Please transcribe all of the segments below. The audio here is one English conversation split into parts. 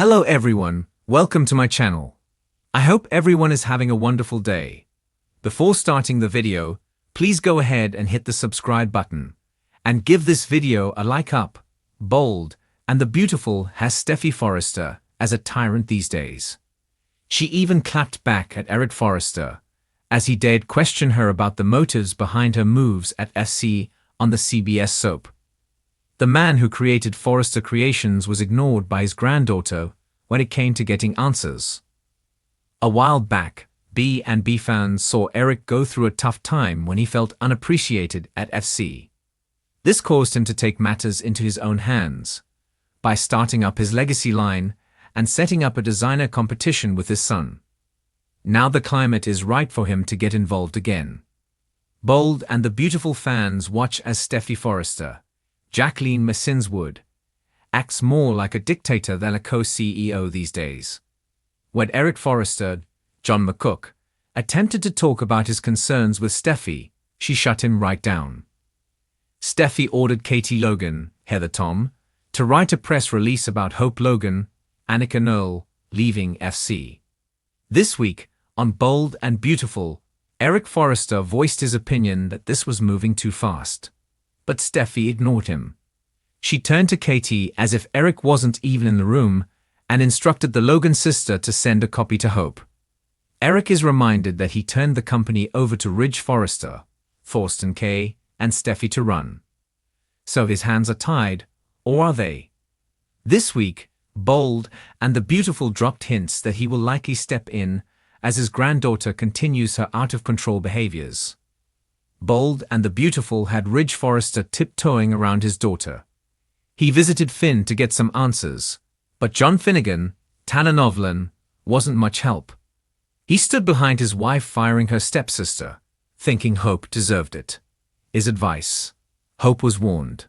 Hello everyone, welcome to my channel. I hope everyone is having a wonderful day. Before starting the video, please go ahead and hit the subscribe button. And give this video a like up. Bold and the Beautiful has Steffy Forrester as a tyrant these days. She even clapped back at Eric Forrester, as he dared question her about the motives behind her moves at FC on the CBS soap. The man who created Forrester Creations was ignored by his granddaughter when it came to getting answers. A while back, B&B fans saw Eric go through a tough time when he felt unappreciated at FC. This caused him to take matters into his own hands by starting up his legacy line and setting up a designer competition with his son. Now the climate is right for him to get involved again. Bold and the Beautiful fans watch as Steffy Forrester, Jacqueline Messinswood, acts more like a dictator than a co-CEO these days. When Eric Forrester, John McCook, attempted to talk about his concerns with Steffy, she shut him right down. Steffy ordered Katie Logan, Heather Tom, to write a press release about Hope Logan, Annika Noel, leaving FC. This week, on Bold and Beautiful, Eric Forrester voiced his opinion that this was moving too fast. But Steffy ignored him. She turned to Katie as if Eric wasn't even in the room and instructed the Logan sister to send a copy to Hope. Eric is reminded that he turned the company over to Ridge Forrester, Thorsten Kaye, and Steffy to run. So his hands are tied, or are they? This week, Bold and the Beautiful dropped hints that he will likely step in as his granddaughter continues her out-of-control behaviors. Bold and the Beautiful had Ridge Forrester tiptoeing around his daughter. He visited Finn to get some answers, but John Finnegan, Tanner Novlan, wasn't much help. He stood behind his wife firing her stepsister, thinking Hope deserved it. His advice. Hope was warned.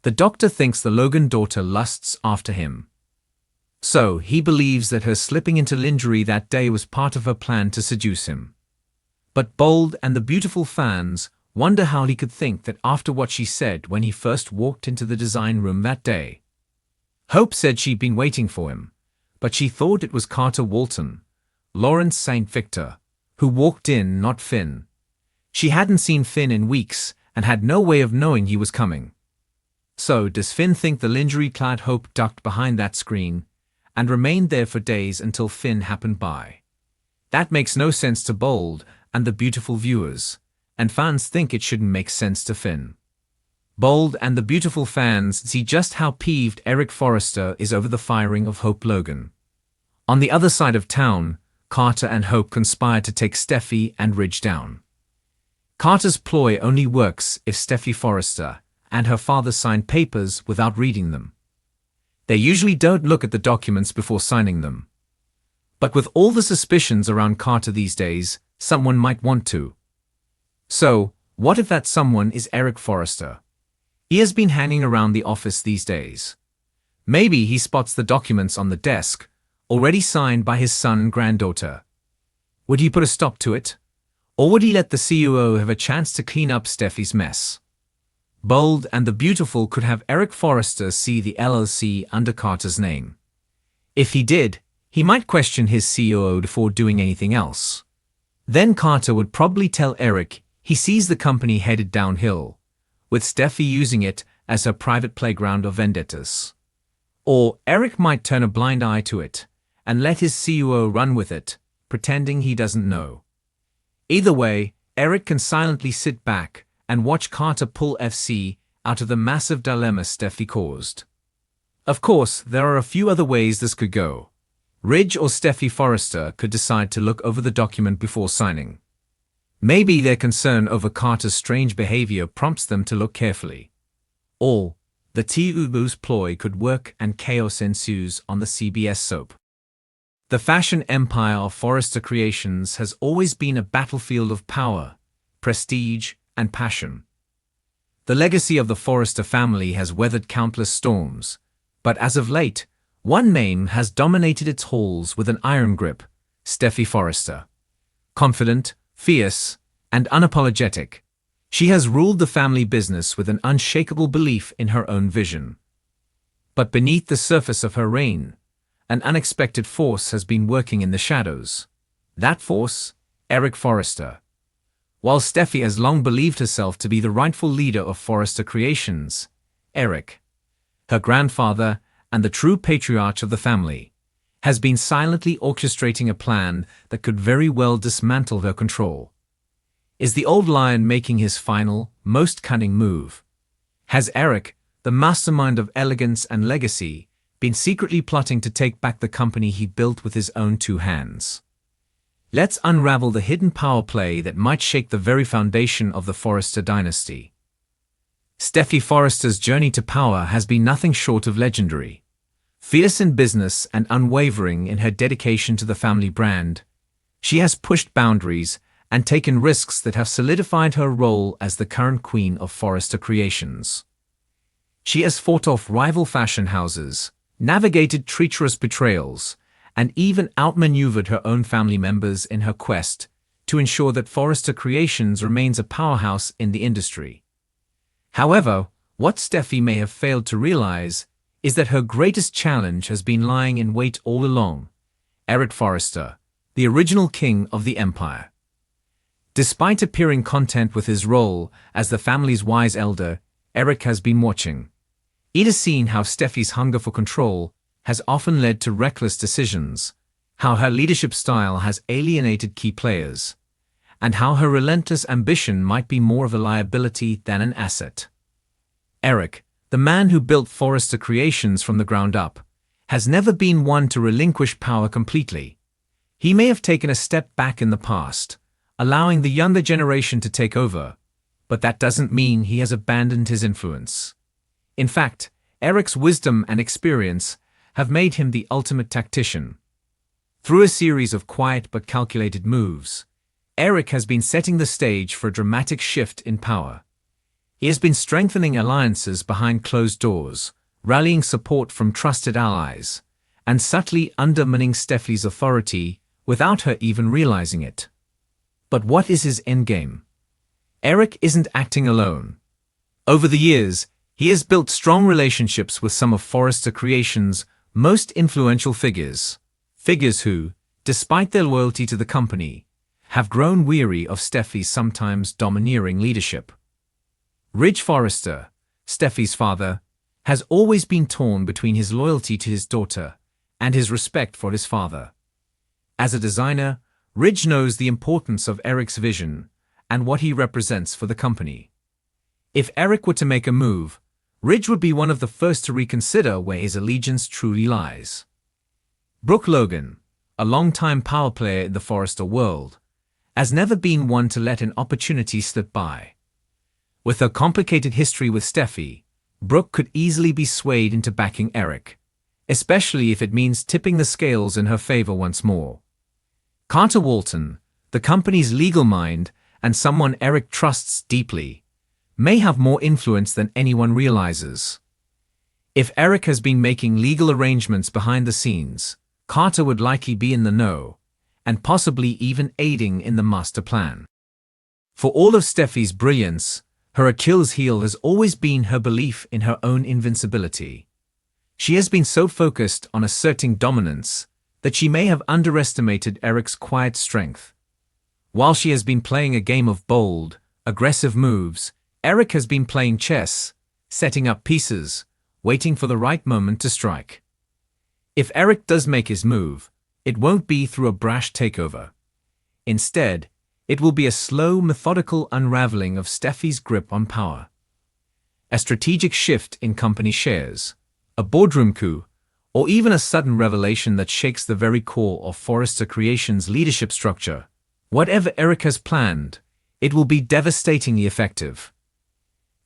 The doctor thinks the Logan daughter lusts after him. So he believes that her slipping into lingerie that day was part of her plan to seduce him. But Bold and the Beautiful fans wonder how he could think that after what she said when he first walked into the design room that day. Hope said she'd been waiting for him, but she thought it was Carter Walton, Lawrence St. Victor, who walked in, not Finn. She hadn't seen Finn in weeks and had no way of knowing he was coming. So does Finn think the lingerie-clad Hope ducked behind that screen and remained there for days until Finn happened by? That makes no sense to Bold and the Beautiful viewers, and fans think it shouldn't make sense to Finn. Bold and the Beautiful fans see just how peeved Eric Forrester is over the firing of Hope Logan. On the other side of town, Carter and Hope conspire to take Steffy and Ridge down. Carter's ploy only works if Steffy Forrester and her father sign papers without reading them. They usually don't look at the documents before signing them. But with all the suspicions around Carter these days, someone might want to. So, what if that someone is Eric Forrester? He has been hanging around the office these days. Maybe he spots the documents on the desk, already signed by his son and granddaughter. Would he put a stop to it? Or would he let the COO have a chance to clean up Steffy's mess? Bold and the Beautiful could have Eric Forrester see the LLC under Carter's name. If he did, he might question his COO before doing anything else. Then Carter would probably tell Eric he sees the company headed downhill, with Steffy using it as her private playground of vendettas. Or Eric might turn a blind eye to it and let his COO run with it, pretending he doesn't know. Either way, Eric can silently sit back and watch Carter pull FC out of the massive dilemma Steffy caused. Of course, there are a few other ways this could go. Ridge or Steffy Forrester could decide to look over the document before signing. Maybe their concern over Carter's strange behavior prompts them to look carefully. Or, the TUBU's ploy could work and chaos ensues on the CBS soap. The fashion empire of Forrester Creations has always been a battlefield of power, prestige, and passion. The legacy of the Forrester family has weathered countless storms, but as of late, one name has dominated its halls with an iron grip: Steffy Forrester. Confident, fierce, and unapologetic, she has ruled the family business with an unshakable belief in her own vision. But beneath the surface of her reign, an unexpected force has been working in the shadows. That force, Eric Forrester. While Steffi has long believed herself to be the rightful leader of Forrester Creations, Eric, her grandfather and the true patriarch of the family, has been silently orchestrating a plan that could very well dismantle her control. Is the old lion making his final, most cunning move? Has Eric, the mastermind of elegance and legacy, been secretly plotting to take back the company he built with his own two hands? Let's unravel the hidden power play that might shake the very foundation of the Forrester dynasty. Steffi Forrester's journey to power has been nothing short of legendary. Fierce in business and unwavering in her dedication to the family brand, she has pushed boundaries and taken risks that have solidified her role as the current queen of Forrester Creations. She has fought off rival fashion houses, navigated treacherous betrayals, and even outmaneuvered her own family members in her quest to ensure that Forrester Creations remains a powerhouse in the industry. However, what Steffi may have failed to realize is that her greatest challenge has been lying in wait all along: Eric Forrester, the original king of the empire. Despite appearing content with his role as the family's wise elder, Eric has been watching. He has seen how Steffi's hunger for control has often led to reckless decisions, how her leadership style has alienated key players, and how her relentless ambition might be more of a liability than an asset. Eric, the man who built Forrester Creations from the ground up, has never been one to relinquish power completely. He may have taken a step back in the past, allowing the younger generation to take over, but that doesn't mean he has abandoned his influence. In fact, Eric's wisdom and experience have made him the ultimate tactician. Through a series of quiet but calculated moves, Eric has been setting the stage for a dramatic shift in power. He has been strengthening alliances behind closed doors, rallying support from trusted allies, and subtly undermining Steffi's authority without her even realizing it. But what is his endgame? Eric isn't acting alone. Over the years, he has built strong relationships with some of Forrester Creations' most influential figures who, despite their loyalty to the company, have grown weary of Steffi's sometimes domineering leadership. Ridge Forrester, Steffi's father, has always been torn between his loyalty to his daughter and his respect for his father. As a designer, Ridge knows the importance of Eric's vision and what he represents for the company. If Eric were to make a move, Ridge would be one of the first to reconsider where his allegiance truly lies. Brooke Logan, a longtime power player in the Forrester world, has never been one to let an opportunity slip by. With her complicated history with Steffi, Brooke could easily be swayed into backing Eric, especially if it means tipping the scales in her favor once more. Carter Walton, the company's legal mind and someone Eric trusts deeply, may have more influence than anyone realizes. If Eric has been making legal arrangements behind the scenes, Carter would likely be in the know, and possibly even aiding in the master plan. For all of Steffi's brilliance, her Achilles heel has always been her belief in her own invincibility. She has been so focused on asserting dominance that she may have underestimated Eric's quiet strength. While she has been playing a game of bold, aggressive moves, Eric has been playing chess, setting up pieces, waiting for the right moment to strike. If Eric does make his move, it won't be through a brash takeover. Instead, it will be a slow, methodical unraveling of Steffi's grip on power. A strategic shift in company shares, a boardroom coup, or even a sudden revelation that shakes the very core of Forrester Creations' leadership structure. Whatever Eric has planned, it will be devastatingly effective.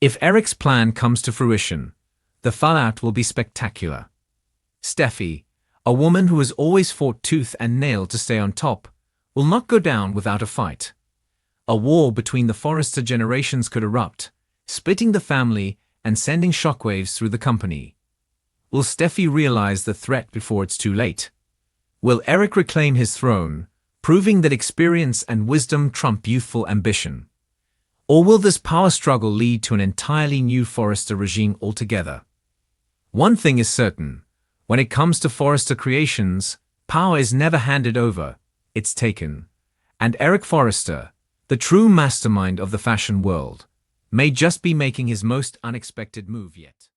If Eric's plan comes to fruition, the fallout will be spectacular. Steffi, a woman who has always fought tooth and nail to stay on top, will not go down without a fight. A war between the Forrester generations could erupt, splitting the family and sending shockwaves through the company. Will Steffi realize the threat before it's too late? Will Eric reclaim his throne, proving that experience and wisdom trump youthful ambition? Or will this power struggle lead to an entirely new Forrester regime altogether? One thing is certain: When it comes to Forrester creations, power is never handed over, it's taken. And Eric Forrester, the true mastermind of the fashion world, may just be making his most unexpected move yet.